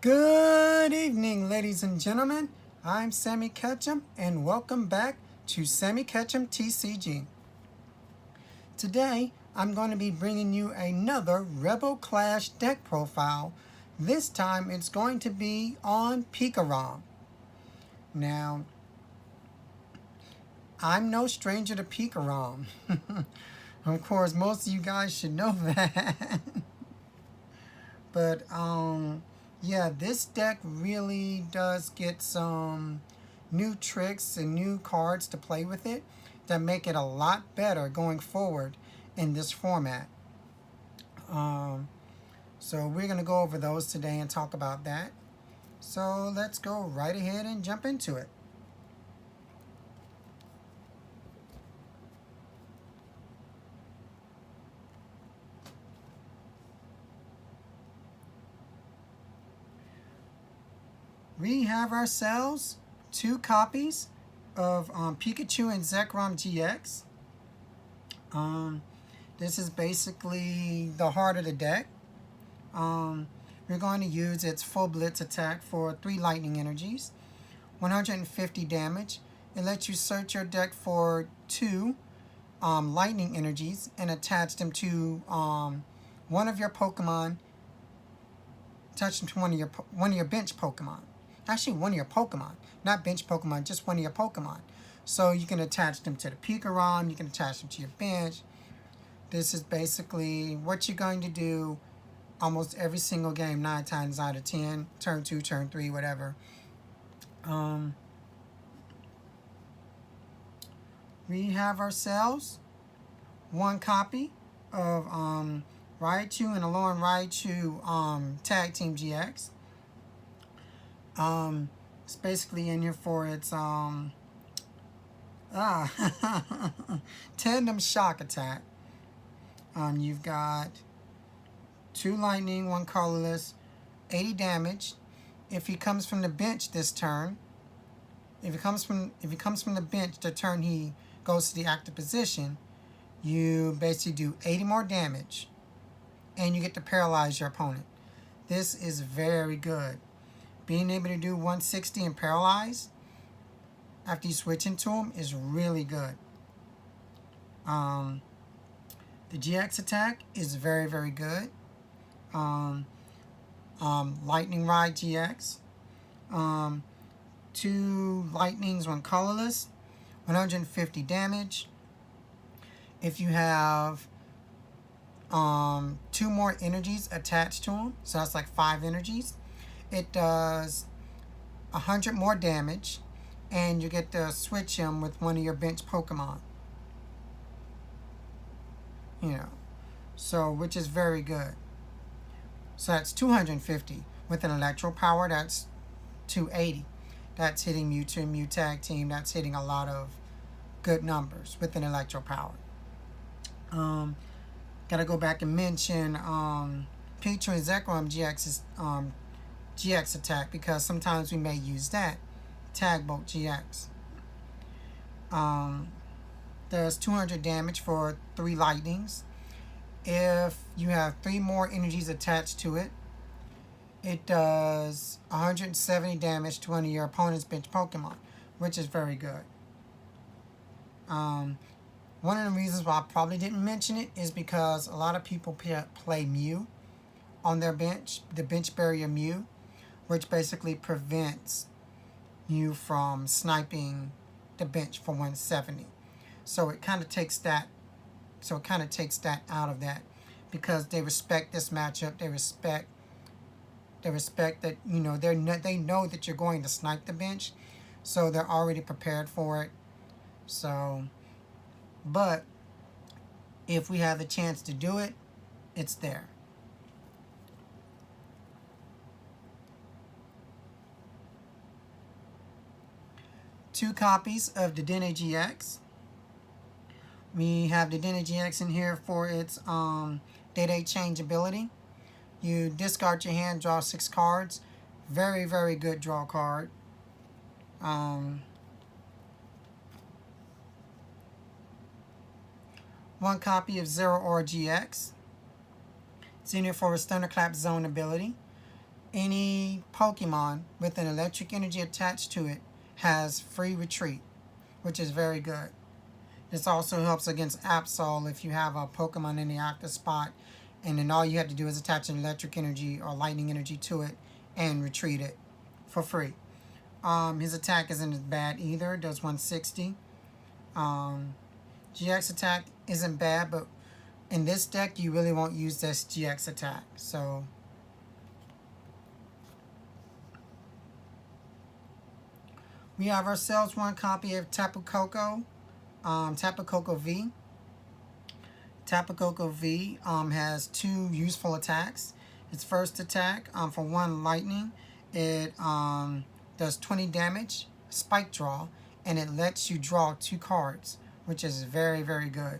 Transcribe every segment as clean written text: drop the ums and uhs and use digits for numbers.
Good evening, ladies and gentlemen. I'm Sammy Ketchum, and welcome back to Sammy Ketchum TCG. Today, I'm going to be bringing you another Rebel Clash deck profile. This time, it's going to be on Pikarom. Now, I'm no stranger to Pikarom. Of course, most of you guys should know that. But, yeah, this deck really does get some new tricks and new cards to play with it that make it a lot better going forward in this format. So we're going to go over those today and talk about that. So let's go right ahead and jump into it. We have ourselves 2 copies of Pikachu and Zekrom GX. This is basically the heart of the deck. We're going to use its full blitz attack for 3 lightning energies, 150 damage. It lets you search your deck for 2 lightning energies and attach them to one of your Pokemon. Attach them to one of your bench Pokemon. Actually, one of your Pokemon, not bench Pokemon, just one of your Pokemon. So you can attach them to the Pikarom, you can attach them to your bench. This is basically what you're going to do almost every single game, 9 times out of 10, turn 2, turn 3, whatever. We have ourselves 1 copy of Raichu and Alolan Raichu Tag Team GX. It's basically in here for its Tandem Shock Attack. You've got 2 lightning, 1 colorless, 80 damage. If he comes from the bench this turn, if he comes from the bench the turn he goes to the active position, you basically do 80 more damage, and you get to paralyze your opponent. This is very good. Being able to do 160 and paralyze after you switch into him is really good. The GX attack is very, very good. Lightning Ride GX. 2 lightnings, 1 colorless, 150 damage. If you have 2 more energies attached to them, so that's like 5 energies, it does 100 more damage, and you get to switch him with one of your bench Pokemon. So which is very good. So that's 250. With an Electro Power, that's 280. That's hitting Mewtwo and Mew Tag Team. That's hitting a lot of good numbers with an Electro Power. Gotta go back and mention Pikachu and Zekrom GX's GX attack, because sometimes we may use that. Tag Bolt GX. Does 200 damage for 3 lightnings. If you have 3 more energies attached to it, it does 170 damage to one of your opponent's bench Pokemon, which is very good. One of the reasons why I probably didn't mention it is because a lot of people play Mew on their bench, the bench barrier Mew, which basically prevents you from sniping the bench for 170. So it kind of takes that out of that, because they respect this matchup. They respect that they know that you're going to snipe the bench, so they're already prepared for it. So, but if we have the chance to do it, it's there. Two copies of the Dedenne GX. We have the Dedenne GX in here for its Day-Day Change ability. You discard your hand, draw 6 cards. Very, very good draw card. 1 copy of Zero Aura GX. It's in here for its Thunderclap Zone ability. Any Pokemon with an electric energy attached to it has free retreat, which is very good. This also helps against Absol if you have a Pokemon in the active spot, and then all you have to do is attach an electric energy or lightning energy to it and retreat it for free. His attack isn't as bad either, does 160. GX attack isn't bad, but in this deck you really won't use this GX attack. So we have ourselves one copy of Tapu Koko, Tapu Koko V. Tapu Koko V has two useful attacks. Its first attack, for one lightning, it does 20 damage, spike draw, and it lets you draw 2 cards, which is very, very good.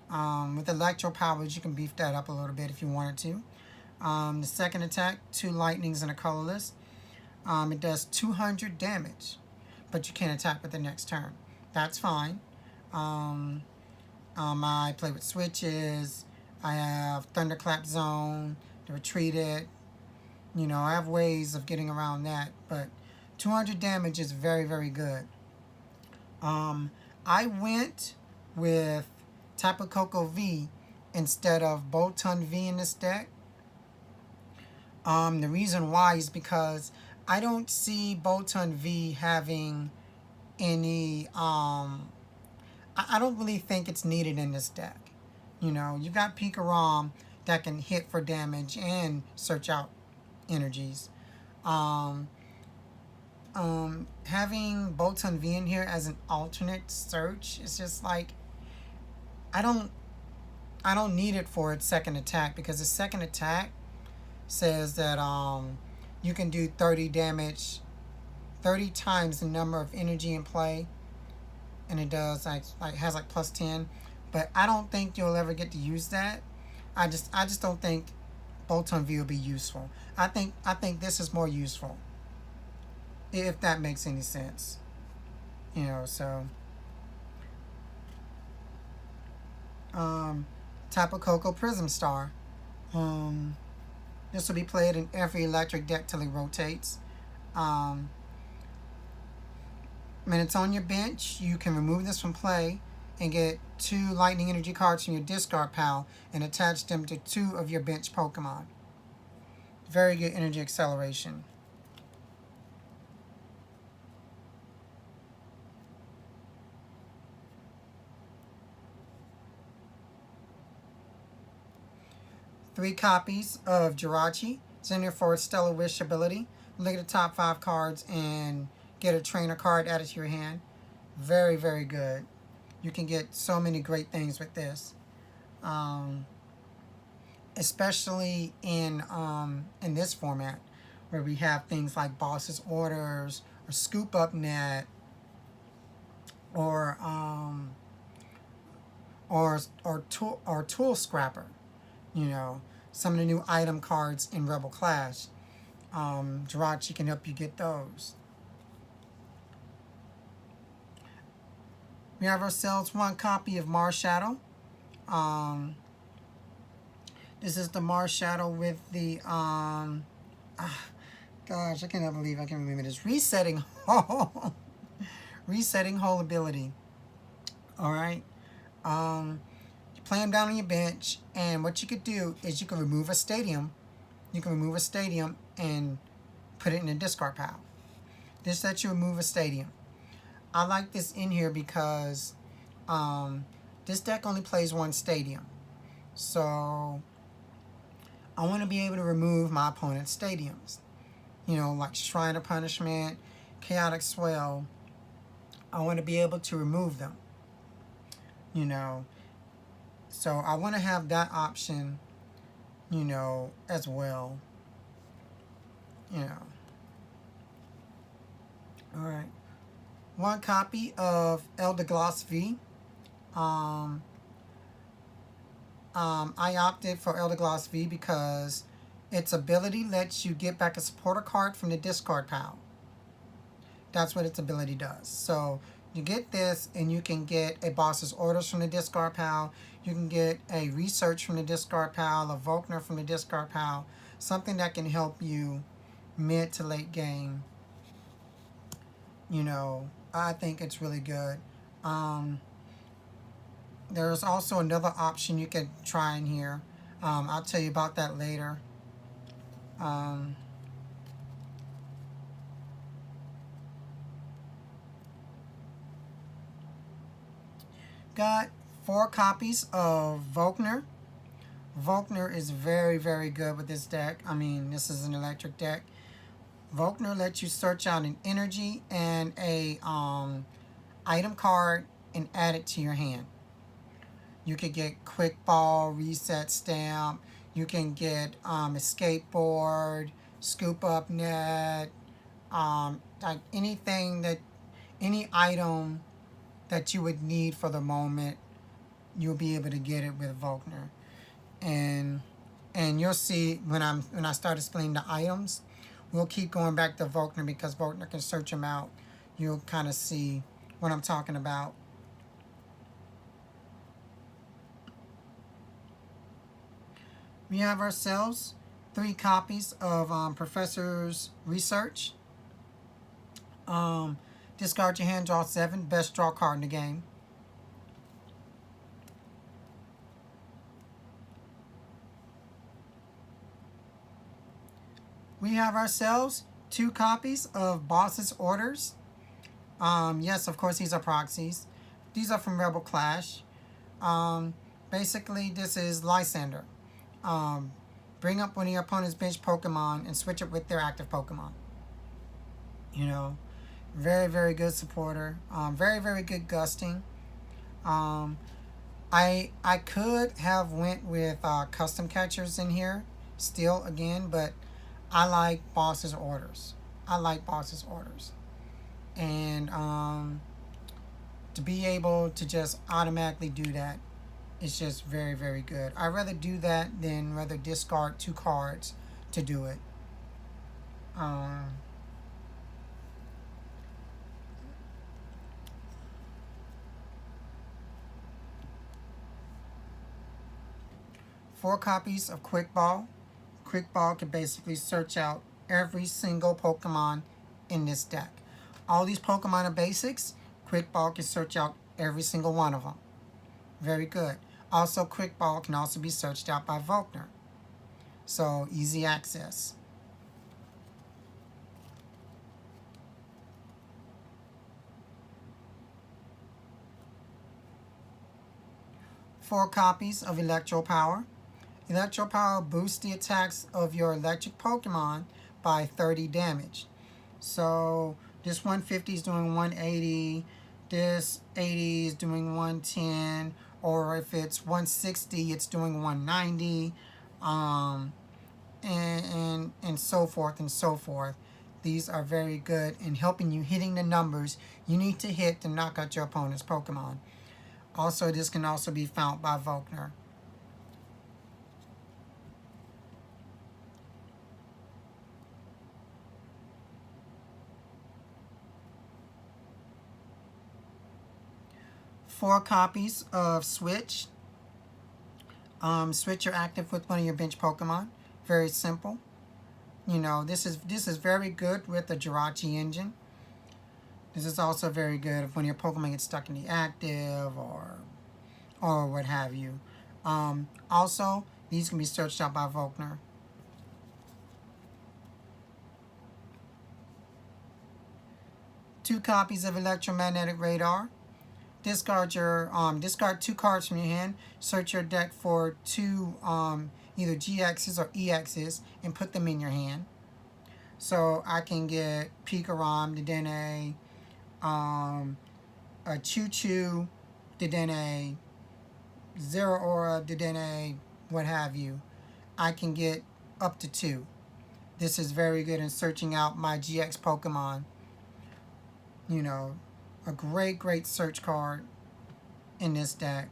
With electro powers, you can beef that up a little bit if you wanted to. The second attack, 2 lightnings and a colorless. It does 200 damage, but you can't attack with the next turn. That's fine. I play with switches. I have Thunderclap Zone to retreat it. You know, I have ways of getting around that, but 200 damage is very, very good. I went with Tapu Koko V instead of Boltund V in this deck. The reason why is because I don't see Boltund V having any, I don't really think it's needed in this deck. You know, you got Pikarom that can hit for damage and search out energies. Having Boltund V in here as an alternate search is just like, I don't need it for its second attack, because the second attack says that you can do 30 damage 30 times the number of energy in play, and it does has like plus 10, but I don't think you'll ever get to use that. I just don't think Boltund V will be useful. I think this is more useful, if that makes any sense. You know, so Tapu Koko Prism Star. This will be played in every electric deck till it rotates. When it's on your bench, you can remove this from play and get 2 lightning energy cards from your discard pile and attach them to 2 of your bench Pokemon. Very good energy acceleration. Three copies of Jirachi. It's in there for its Stellar Wish ability. Look at the top 5 cards and get a trainer card added to your hand. Very, very good. You can get so many great things with this. Especially in this format, where we have things like Boss's Orders or Scoop Up Net or Tool Scrapper. You know, some of the new item cards in Rebel Clash. Jirachi can help you get those. We have ourselves one copy of Marshadow. This is the Marshadow with the gosh, I cannot believe I can remember this. Resetting Hole. Resetting Hole ability. Alright. You play them down on your bench, and what you could do is you can remove a stadium. You can remove a stadium and put it in a discard pile. This lets you remove a stadium. I like this in here because this deck only plays 1 stadium. So I want to be able to remove my opponent's stadiums. You know, like Shrine of Punishment, Chaotic Swell. I want to be able to remove them. You know, so I want to have that option, you know, as well. You know. Alright. One copy of Eldergloss V. I opted for Eldergloss V because its ability lets you get back a supporter card from the discard pile. That's what its ability does. So you get this, and you can get a Boss's Orders from the discard pile. You can get a Research from the discard pile, a Volkner from the discard pile. something that can help you mid to late game. I think it's really good. Um, there's also another option you could try in here. I'll tell you about that later. Um, got 4 copies of Volkner. Volkner is very, very good with this deck. I mean, this is an electric deck. Volkner lets you search out an energy and a item card and add it to your hand. You could get Quick Ball, Reset Stamp. You can get a skateboard, Scoop Up Net, like any item that you would need for the moment, you'll be able to get it with Volkner. And you'll see when I start explaining the items, we'll keep going back to Volkner because Volkner can search them out. You'll kind of see what I'm talking about. We have ourselves 3 copies of Professor's Research. Discard your hand, draw 7. Best draw card in the game. We have ourselves 2 copies of Boss's Orders. Yes, of course, these are proxies. These are from Rebel Clash. Basically, this is Lysander. Bring up one of your opponent's bench Pokemon and switch it with their active Pokemon. Very, very good supporter. Very, very good gusting. I could have went with custom catchers in here still again, but I like Boss's Orders. And to be able to just automatically do that, it's just very, very good. I'd rather do that than rather discard 2 cards to do it. 4 copies of Quick Ball. Quick Ball can basically search out every single Pokemon in this deck. All these Pokemon are basics. Quick Ball can search out every single one of them. Very good. Also, Quick Ball can also be searched out by Volkner. So, easy access. Four copies of Electro Power. Electro Power boosts the attacks of your electric Pokemon by 30 damage. So this 150 is doing 180, this 80 is doing 110, or if it's 160, it's doing 190, and so forth and so forth. These are very good in helping you hitting the numbers you need to hit to knock out your opponent's Pokemon. Also, this can also be found by Volkner. Four copies of Switch. Switch your active with one of your bench Pokemon. Very simple. This is very good with the Jirachi engine. This is also very good if one of your Pokemon gets stuck in the active or what have you. Also, these can be searched out by Volkner. Two copies of Electromagnetic Radar. Discard 2 cards from your hand. Search your deck for 2 either GXs or EXs and put them in your hand. So I can get Pikarom, Dedenne, a Choo-Choo, Dedenne, Zero Aura, Dedenne, what have you. I can get up to 2. This is very good in searching out my GX Pokemon. A great search card in this deck.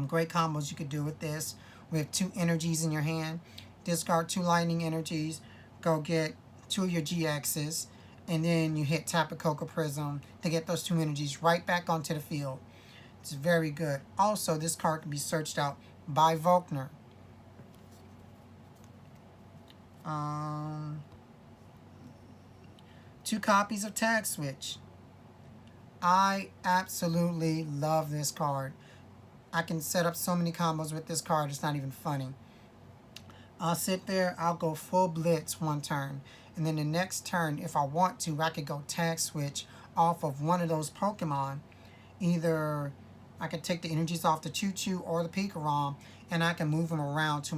Great combos you could do with this. With 2 energies in your hand. Discard 2 lightning energies. Go get 2 of your GXs. And then you hit Tapu Koko Prism to get those 2 energies right back onto the field. It's very good. Also, this card can be searched out by Volkner. Um, 2 copies of Tag Switch. I absolutely love this card. I can set up so many combos with this card, it's not even funny. I'll sit there, I'll go full blitz one turn. And then the next turn, if I want to, I could go Tag Switch off of one of those Pokemon. Either I could take the energies off the Choo Choo or the Pikarom, and I can move them around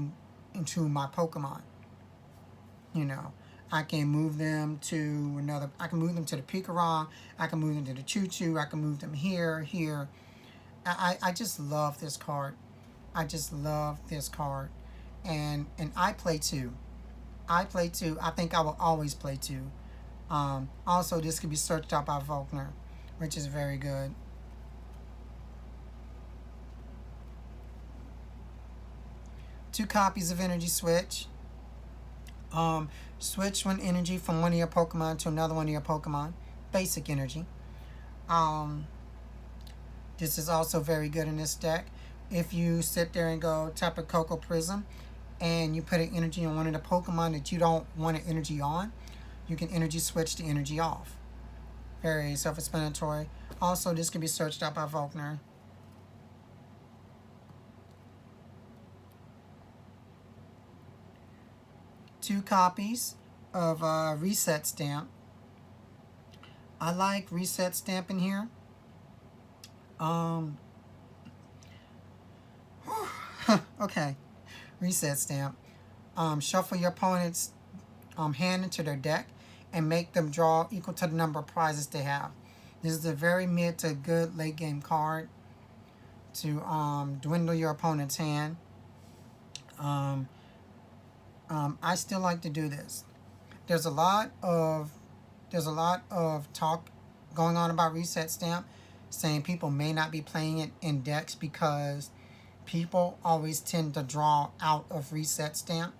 into my Pokemon. You know, I can move them to another, I can move them to the Pikarom, I can move them to the Choo Choo, I can move them here. I just love this card. I just love this card. And I play 2. I play 2. I think I will always play 2. Also, this could be searched out by Volkner, which is very good. Two copies of Energy Switch. Switch one energy from one of your Pokemon to another one of your Pokemon. Basic energy. This is also very good in this deck. If you sit there and go Tapu Koko Prism and you put an energy on one of the Pokemon that you don't want an energy on, you can energy switch the energy off. Very self-explanatory. Also, this can be searched out by Volkner. Two copies of Reset Stamp. I like Reset Stamp in here. Okay. Reset Stamp. Shuffle your opponent's hand into their deck and make them draw equal to the number of prizes they have. This is a very mid to good late game card to dwindle your opponent's hand. I still like to do this. There's a lot of talk going on about Reset Stamp, saying people may not be playing it in decks because people always tend to draw out of Reset Stamp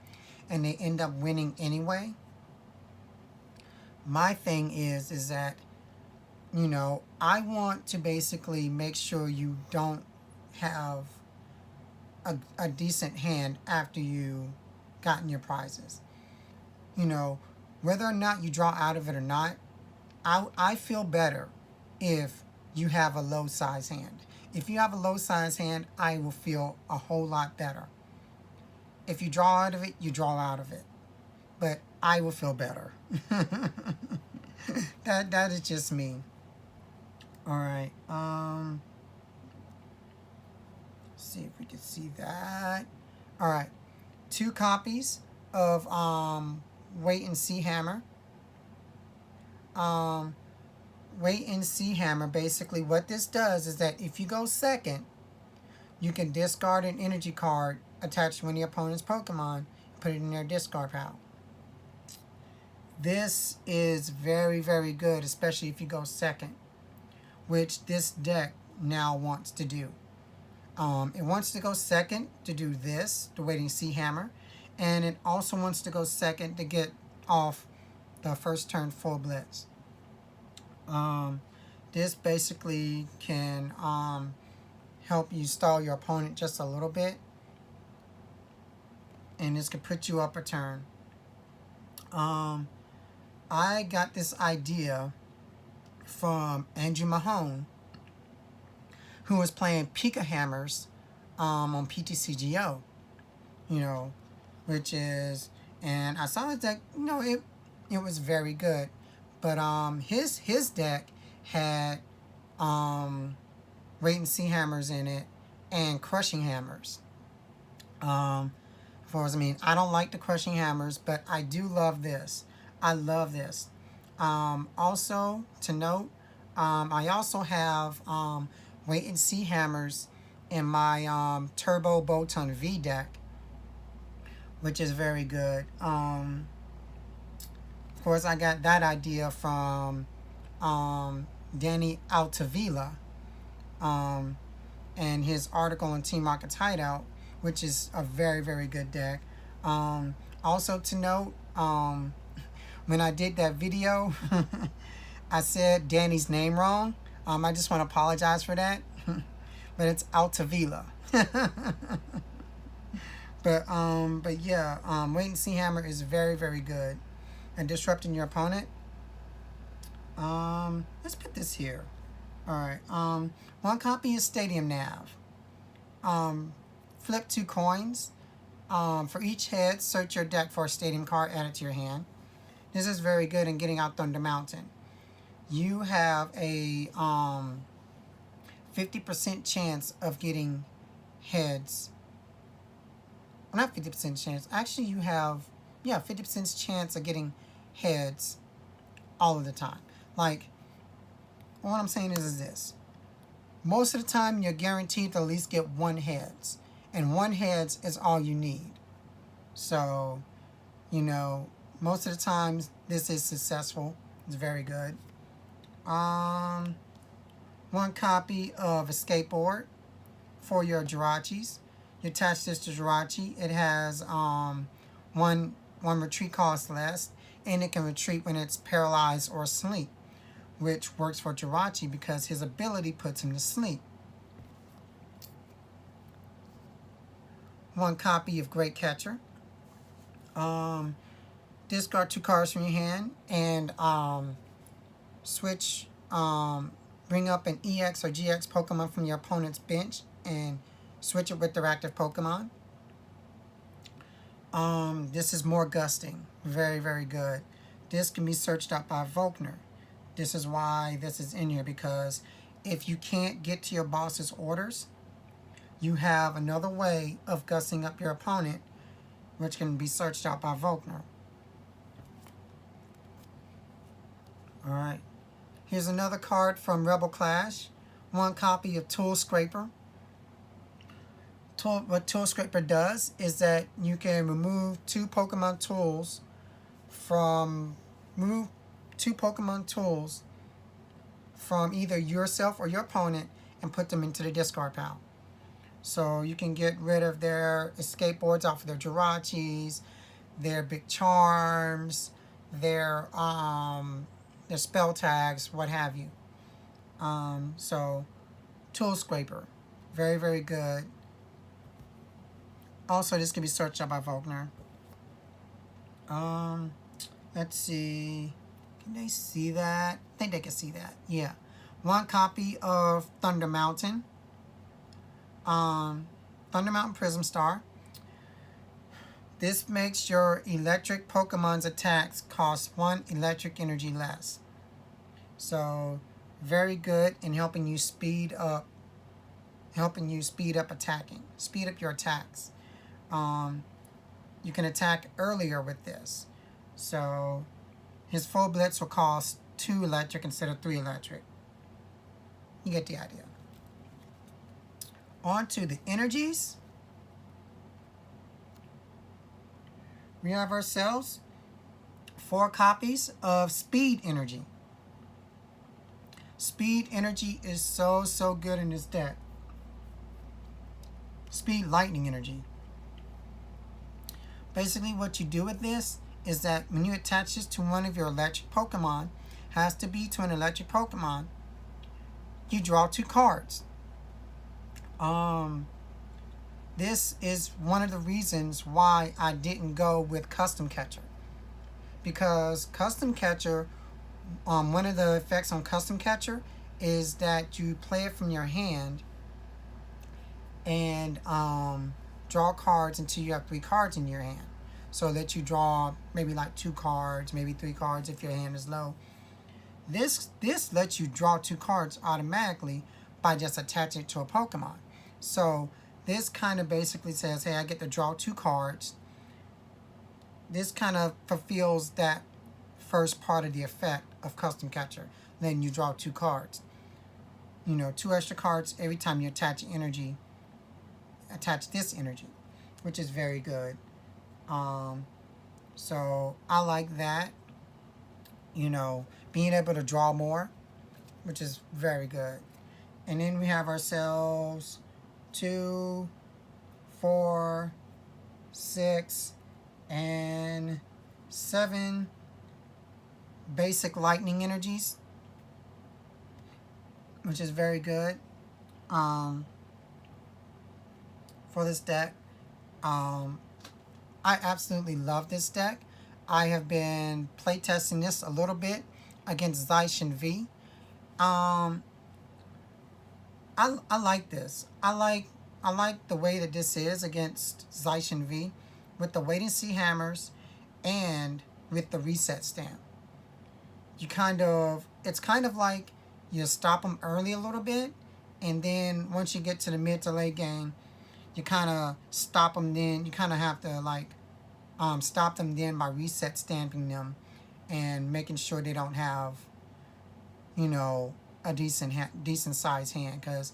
and they end up winning anyway. My thing is that, you know, I want to basically make sure you don't have a decent hand after you gotten your prizes. You know, whether or not you draw out of it or not, I feel better if you have a low size hand. If you have a low size hand, I will feel a whole lot better. If you draw out of it, you draw out of it. But I will feel better. That is just me. Alright. See if we can see that. Alright. 2 copies of Wait and See Hammer. Wait and See Hammer, basically what this does is that if you go second, you can discard an energy card attached to one of your opponent's Pokemon, put it in their discard pile. This is very, very good, especially if you go second, which this deck now wants to do. It wants to go second to do this, the Wait and See Hammer, and it also wants to go second to get off the first turn full blitz. This basically can help you stall your opponent just a little bit, and this could put you up a turn. I got this idea from Andrew Mahone, who was playing Pika Hammers on PTCGO, you know, which is, and I saw his deck, you know, it was very good. But his deck had Wait and See Hammers in it and Crushing Hammers. I mean, I don't like the Crushing Hammers, but I do love this. I love this. Also, to note, I also have Wait and See Hammers in my Turbo Boton V deck, which is very good. Of course, I got that idea from Danny Altavilla and his article on Team Rocket's Hideout, which is a very, very good deck. Also to note, when I did that video, I said Danny's name wrong. I just want to apologize for that. But it's Altavilla. But yeah, wait and see hammer is very, very good at disrupting your opponent. Let's put this here. All right. One copy is Stadium Nav. Flip 2 coins. For each head, search your deck for a stadium card added to your hand. This is very good in getting out Thunder Mountain. You have a 50% chance of getting heads. Well, not 50% chance. Actually, you have, yeah, 50% chance of getting heads all of the time. Like, what I'm saying is this. Most of the time, you're guaranteed to at least get one heads. And one heads is all you need. So, you know, most of the times, this is successful. It's very good. One copy of a skateboard for your Jirachis. You attach this to Jirachi. It has one retreat cost less, and it can retreat when it's paralyzed or asleep, which works for Jirachi because his ability puts him to sleep. One copy of Great Catcher. Discard 2 cards from your hand and switch, bring up an EX or GX Pokemon from your opponent's bench and switch it with their active Pokemon. This is more gusting. Very, very good. This can be searched out by Volkner. This is why this is in here, because if you can't get to your boss's orders, you have another way of gussing up your opponent, which can be searched out by Volkner. Alright. Here's another card from Rebel Clash. One copy of Tool Scraper. What Tool Scraper does is that you can remove 2 Pokemon tools from either yourself or your opponent and put them into the discard pile. So you can get rid of their escape boards off of their Jirachis, their big charms, their spell tags, what have you. So Tool Scraper, very, very good. Also, this can be searched out by Volkner. Let's see. Can they see that? I think they can see that. Yeah. One copy of Thunder Mountain. Thunder Mountain Prism Star. This makes your electric Pokemon's attacks cost 1 electric energy less. So, very good in helping you speed up attacking. Speed up your attacks. You can attack earlier with this. So, his full blitz will cost 2 electric instead of 3 electric. You get the idea. On to the energies. We have ourselves 4 copies of Speed Energy. Speed Energy is so, so good in this deck. Speed Lightning Energy. Basically, what you do with this is that when you attach this to one of your electric Pokemon, has to be to an electric Pokemon, you draw 2 cards. This is one of the reasons why I didn't go with Custom Catcher. Because Custom Catcher, one of the effects on Custom Catcher is that you play it from your hand and draw cards until you have 3 cards in your hand. So that you draw maybe like 2 cards, maybe 3 cards if your hand is low. This lets you draw 2 cards automatically by just attaching it to a Pokemon. So this kind of basically says, hey, I get to draw 2 cards. This kind of fulfills that first part of the effect of Custom Catcher. Then you draw 2 cards. You know, 2 extra cards every time you attach energy. Attach this energy, which is very good. So I like that. You know, being able to draw more, which is very good. And then we have ourselves 2, 4, 6, and 7 basic lightning energies, which is very good for this deck. Um, I absolutely love this deck. I have been playtesting this a little bit against Zaishin V. Um, I like this. I like the way that this is against Zaishin V with the wait and see hammers and with the reset stamp. You kind of, it's kind of like you stop them early a little bit, and then once you get to the mid to late game, you kind of stop them. Then you kind of have to like stop them then by reset stamping them and making sure they don't have, you know, a decent size hand. Because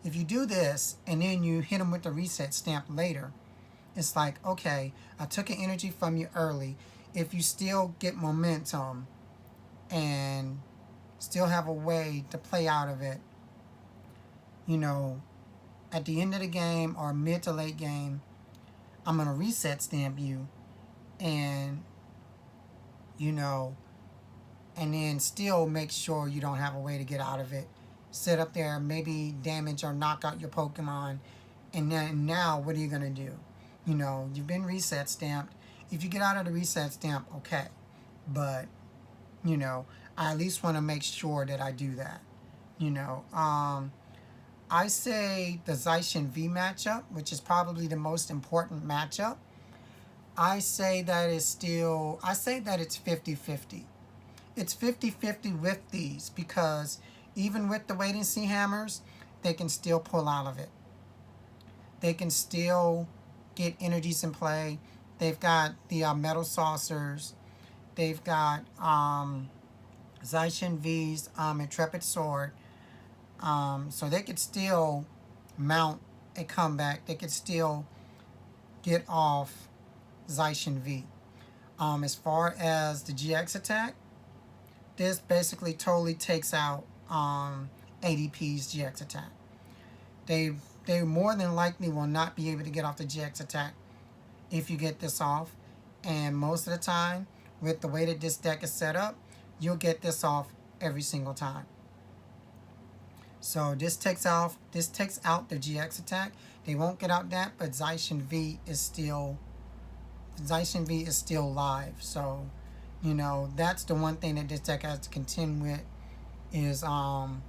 if you do this and then you hit them with the reset stamp later, it's like, okay, I took an energy from you early. If you still get momentum and still have a way to play out of it, you know, at the end of the game or mid to late game, I'm going to reset stamp you and, you know, and then still make sure you don't have a way to get out of it. Sit up there, maybe damage or knock out your Pokemon, and then now what are you going to do? You know, you've been reset stamped. If you get out of the reset stamp, okay. But, you know, I at least want to make sure that I do that. You know, I say the Zaishin V matchup, which is probably the most important matchup. I say that it's 50-50. It's 50-50 with these because even with the wait and see hammers, they can still pull out of it. They can still get energies in play. They've got the metal saucers. They've got Zaishin V's Intrepid Sword. So they could still mount a comeback. They could still get off Zaishin V. As far as the GX attack, this basically totally takes out ADP's GX attack. They more than likely will not be able to get off the GX attack if you get this off. And most of the time, with the way that this deck is set up, you'll get this off every single time. So this takes out the GX attack. They won't get out that, but Zaishin V is still live. So, you know, that's the one thing that this deck has to contend with is Zaishin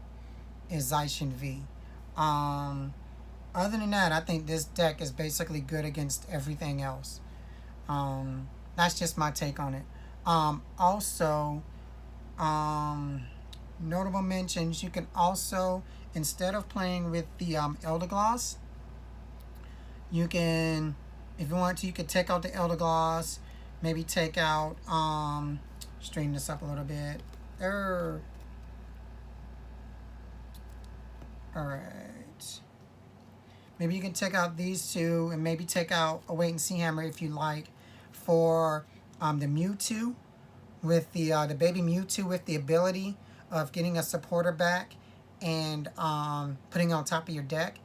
V. Other than that, I think this deck is basically good against everything else. That's just my take on it. Also, notable mentions, you can also, instead of playing with the Elder Gloss, you can, if you want to, you could take out the Elder Gloss, maybe take out, straighten this up a little bit. Alright. Maybe you can take out these two and maybe take out a wait and see hammer if you like for the Mewtwo with the baby Mewtwo with the ability of getting a supporter back and putting it on top of your deck,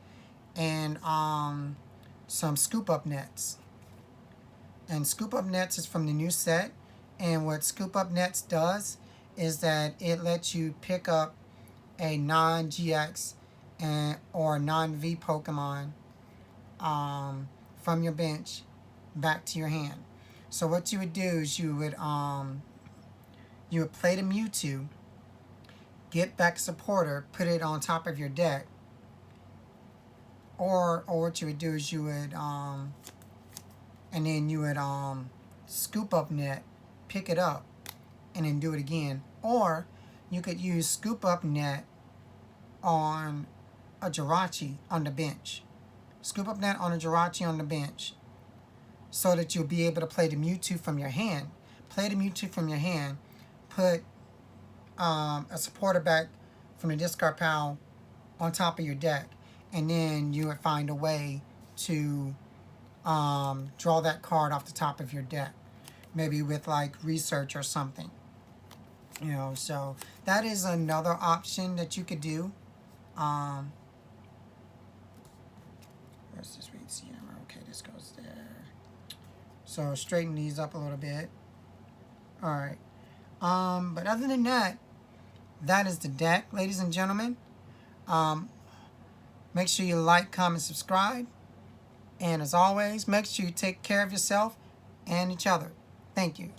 and some scoop up nets. And scoop up nets is from the new set, and what scoop up nets does is that it lets you pick up a non-GX or non-V Pokemon from your bench back to your hand. So what you would do is you would play the Mewtwo, get back a supporter, put it on top of your deck, or what you would do is you would and then you would scoop up net, pick it up, and then do it again. Or you could use scoop up net on a Jirachi on the bench. Scoop up net on a Jirachi on the bench so that you'll be able to play the Mewtwo from your hand. Play the Mewtwo from your hand, put a supporter back from the discard pile on top of your deck, and then you would find a way to draw that card off the top of your deck, maybe with like research or something. You know, so that is another option that you could do. Where's this read CMR? Okay, this goes there. So straighten these up a little bit. All right. But other than that, that is the deck, ladies and gentlemen. Make sure you like, comment, subscribe, And as always, make sure you take care of yourself and each other. Thank you.